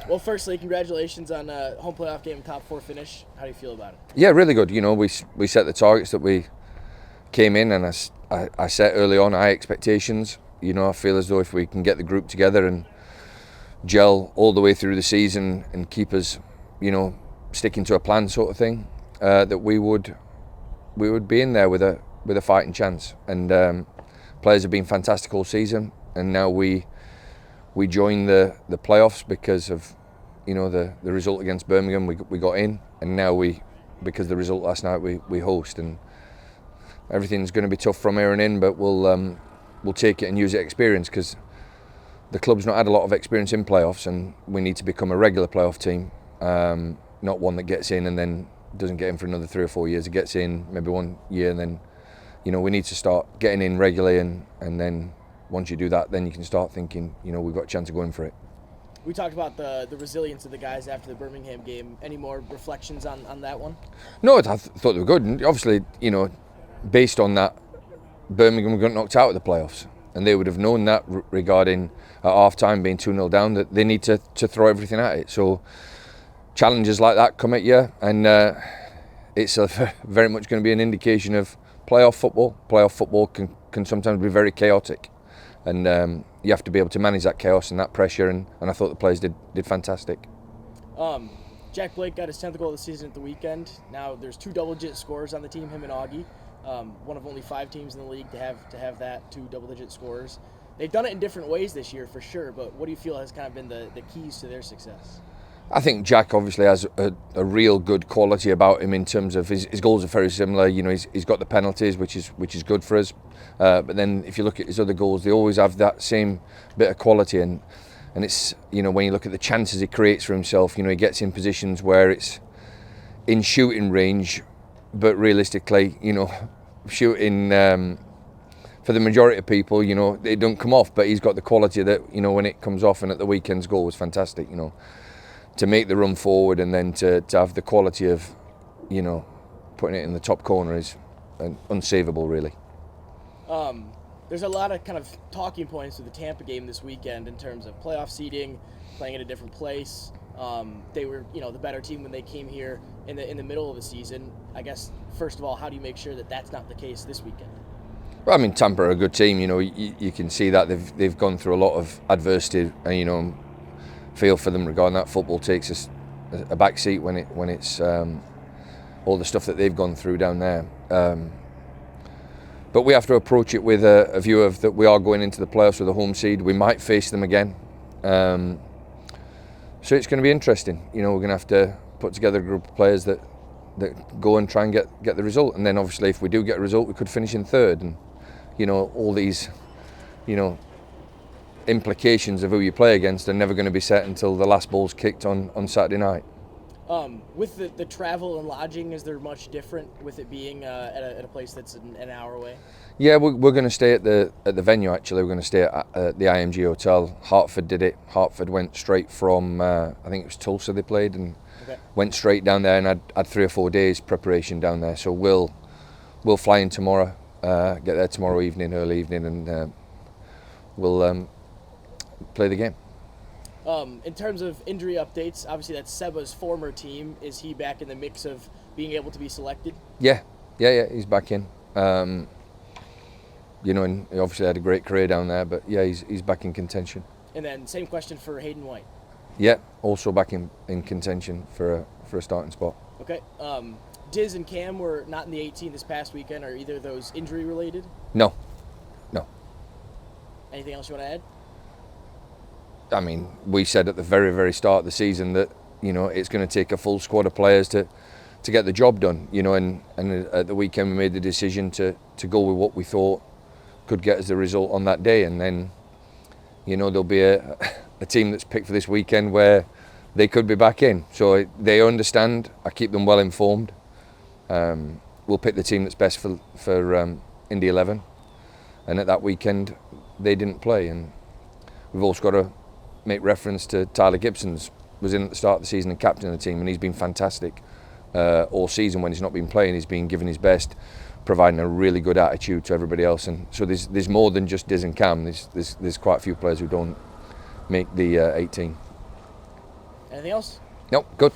Well, firstly, congratulations on home playoff game, top four finish. How do you feel about it? Yeah, really good. We set the targets that we came in, and I set early on high expectations. I feel as though if we can get the group together and gel all the way through the season and keep us, sticking to a plan sort of thing, that we would be in there with a fighting chance. And players have been fantastic all season, and now we joined the playoffs because of the result against Birmingham. We got in, and now because of the result last night we host, and everything's going to be tough from here on in, but we'll take it and use it experience, because the club's not had a lot of experience in playoffs, and we need to become a regular playoff team, not one that gets in and then doesn't get in for another 3 or 4 years. It gets in maybe 1 year, and then we need to start getting in regularly, and then once you do that, then you can start thinking we've got a chance of going for it. We talked about the resilience of the guys after the Birmingham game. Any more reflections on that one? No, I thought they were good, and obviously based on that, Birmingham got knocked out of the playoffs, and they would have known that regarding at half-time being 2-0 down, that they need to throw everything at it. So challenges like that come at you, and it's very much going to be an indication of playoff football. Playoff football can sometimes be very chaotic, and you have to be able to manage that chaos and that pressure, and I thought the players did fantastic. Jack Blake got his 10th goal of the season at the weekend. Now there's 2 double-digit scorers on the team, him and Augie. One of only 5 teams in the league to have that, 2 double-digit scorers. They've done it in different ways this year for sure, but what do you feel has kind of been the keys to their success? I think Jack obviously has a real good quality about him in terms of his goals are very similar. He's got the penalties, which is good for us. But then if you look at his other goals, they always have that same bit of quality. And it's, when you look at the chances he creates for himself, he gets in positions where it's in shooting range, but realistically, shooting for the majority of people, it don't come off. But he's got the quality that, when it comes off, and at the weekend's goal was fantastic, to make the run forward, and then to have the quality of, putting it in the top corner is unsavable, really. There's a lot of kind of talking points with the Tampa game this weekend in terms of playoff seeding, playing at a different place. They were, the better team when they came here in the middle of the season. I guess, first of all, how do you make sure that that's not the case this weekend? Well, I mean, Tampa are a good team. You can see that they've gone through a lot of adversity, and feel for them regarding that. Football takes us a back seat when it's all the stuff that they've gone through down there. But we have to approach it with a view of that we are going into the playoffs with a home seed. We might face them again. So it's going to be interesting. We're going to have to put together a group of players that go and try and get the result. And then obviously if we do get a result, we could finish in third. And, all these, implications of who you play against are never going to be set until the last ball's kicked on Saturday night. With the travel and lodging, is there much different with it being at a place that's an hour away? Yeah, we're going to stay at the venue. Actually, we're going to stay at the IMG Hotel. Hartford did it. Hartford went straight from I think it was Tulsa they played, and went straight down there, and had 3 or 4 days preparation down there. So we'll fly in tomorrow, get there tomorrow evening, early evening, and we'll play the game. In terms of injury updates, obviously that's Seba's former team. Is he back in the mix of being able to be selected? Yeah, he's back in. And he obviously had a great career down there, but yeah, he's back in contention. And then same question for Hayden White. Yeah, also back in contention for a starting spot. Okay. Diz and Cam were not in the 18 this past weekend. Are either of those injury related? No. Anything else you want to add? I mean, we said at the very, very start of the season that, it's going to take a full squad of players to get the job done, and at the weekend we made the decision to go with what we thought could get us the result on that day. And then, there'll be a team that's picked for this weekend where they could be back in. So they understand. I keep them well informed. We'll pick the team that's best for Indy 11. And at that weekend, they didn't play. And we've also got to make reference to Tyler Gibson's was in at the start of the season and captain of the team, and he's been fantastic all season. When he's not been playing, he's been giving his best, providing a really good attitude to everybody else. And so there's more than just Diz and Cam. There's quite a few players who don't make the 18. Anything else? Nope, good.